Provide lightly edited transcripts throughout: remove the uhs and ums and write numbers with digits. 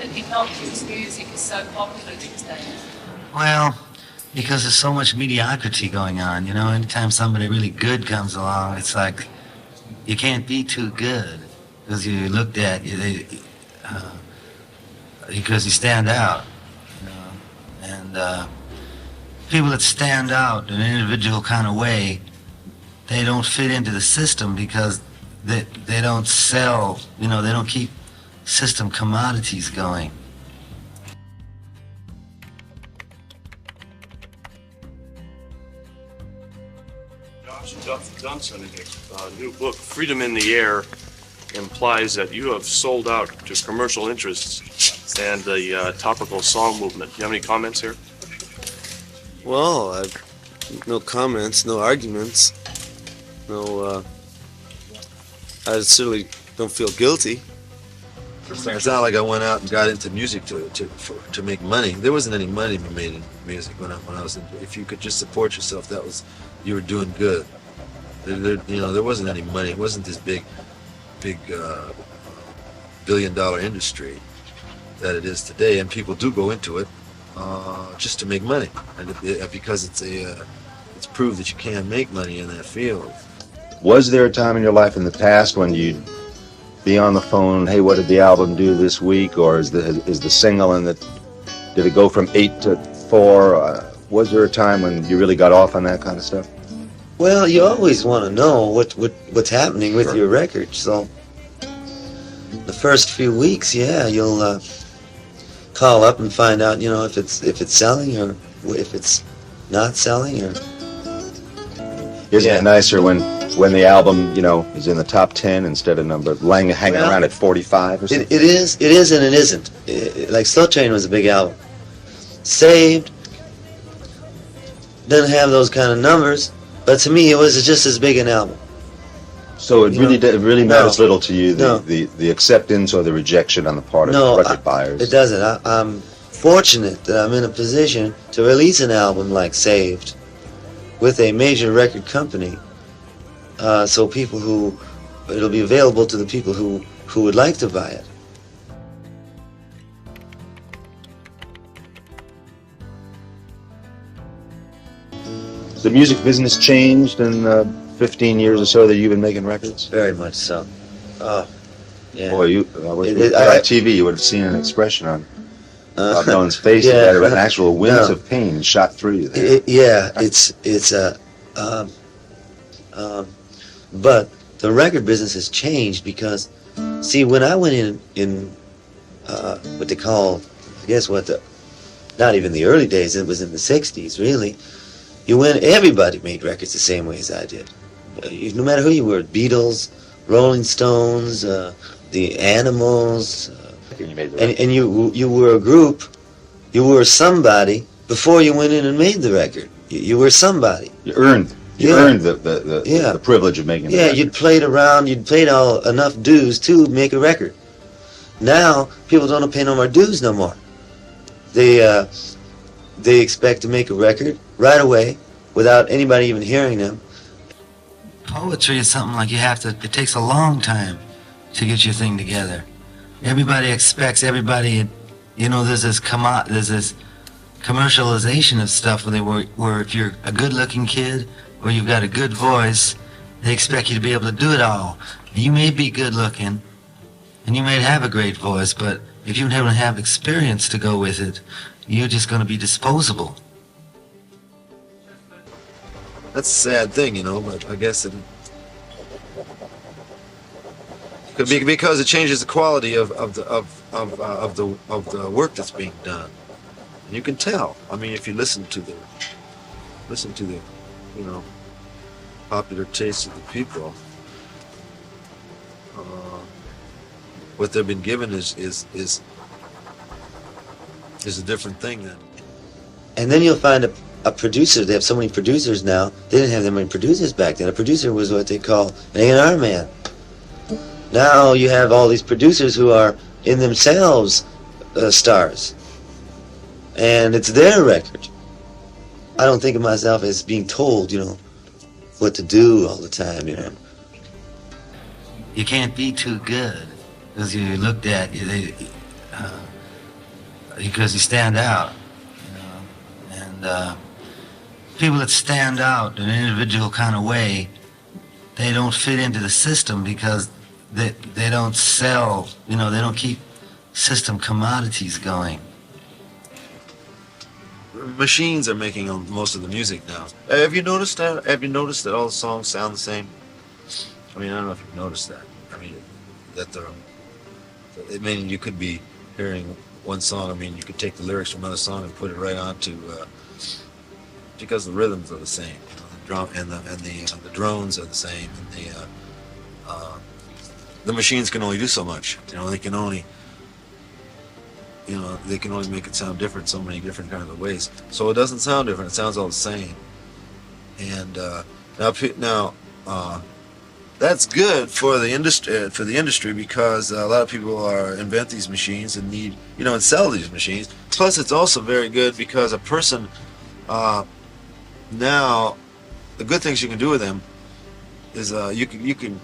that his music is so popular these days? Well, because there's so much mediocrity going on, you know. Anytime somebody really good comes along, it's like you can't be too good because you looked at because you stand out, you know. And people that stand out in an individual kind of way, they don't fit into the system because they don't sell, you know, they don't keep system commodities going. Josh Johnson, in your new book, Freedom in the Air, implies that you have sold out to commercial interests and the topical song movement. Do you have any comments here? Well, no comments, no arguments, no, I certainly don't feel guilty. It's not like I went out and got into music to make money. There wasn't any money to be made in music when I was in. If you could just support yourself, you were doing good. There wasn't any money. It wasn't this big billion-dollar industry that it is today, and people do go into it just to make money, and because it's proved that you can make money in that field. Was there a time in your life in the past when you'd be on the phone, hey, what did the album do this week, or is the single and did it go from 8 to 4? Was there a time when you really got off on that kind of stuff? Well, you always want to know what's happening with your record. So the first few weeks, yeah, you'll call up and find out, you know, if it's selling or if it's not selling. Or isn't it nicer when the album, you know, is in the top 10 instead of hanging around at 45 or something? It is and it isn't. Like Slow Train was a big album. Saved doesn't have those kind of numbers, but to me it was just as big an album. So it really matters little to you, the acceptance or the rejection on the part of record buyers? It doesn't. I'm fortunate that I'm in a position to release an album like Saved with a major record company, so it'll be available to the people who would like to buy it. Has the music business changed in 15 years or so that you've been making records? Very much so. Oh, yeah. Boy, on TV you would have seen an expression on Bob Dylan's face that an actual winds of pain shot through you there. But the record business has changed because, see, when I went in what they call, not even the early days, it was in the 60s, really. Everybody made records the same way as I did. No matter who you were, Beatles, Rolling Stones, the Animals, and you were a group, you were somebody before you went in and made the record. You were somebody. You earned the privilege of making the record. You'd played around, you'd paid enough dues to make a record. Now, people don't pay no more dues no more. They expect to make a record right away without anybody even hearing them. Poetry is something like it takes a long time to get your thing together. Everybody expects everybody, you know, there's this commercialization of stuff where if you're a good-looking kid or you've got a good voice, they expect you to be able to do it all. You may be good-looking and you may have a great voice, but if you don't have experience to go with it, you're just going to be disposable. That's a sad thing, you know, but I guess it could be because it changes the quality of the work that's being done. And you can tell. I mean, if you listen to the you know, popular taste of the people, what they've been given is a different thing then. And then you'll find a producer. They have so many producers now. They didn't have that many producers back then. A producer was what they call an A&R man. Now you have all these producers who are in themselves stars. And it's their record. I don't think of myself as being told, you know, what to do all the time, you know. You can't be too good because you looked at, because you stand out. You know? And people that stand out in an individual kind of way, they don't fit into the system because they don't sell, you know, they don't keep system commodities going. Machines are making most of the music now. Have you noticed that? Have you noticed that all the songs sound the same? I mean, I don't know if you've noticed that. I mean, that they're, I mean, you could be hearing one song. I mean, you could take the lyrics from another song and put it right onto, because the rhythms are the same. You know, the drum and the drones are the same, and the machines can only do so much. You know, they can only make it sound different so many different kinds of ways. So it doesn't sound different. It sounds all the same. And now, that's good for the industry because a lot of people invent these machines and need, you know, and sell these machines. Plus, it's also very good because a person now, the good things you can do with them is you could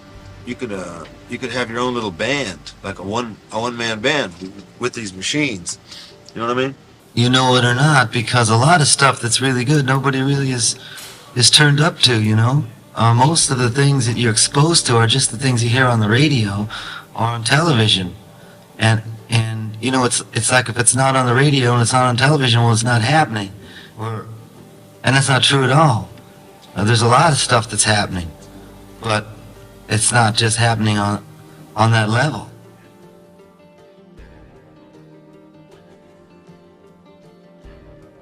have your own little band, like a one-man band with these machines. You know what I mean? You know it or not, because a lot of stuff that's really good, nobody really is turned up to, you know? Most of the things that you're exposed to are just the things you hear on the radio or on television. And you know, it's like if it's not on the radio and it's not on television, well, it's not happening. And that's not true at all. There's a lot of stuff that's happening, but it's not just happening on that level.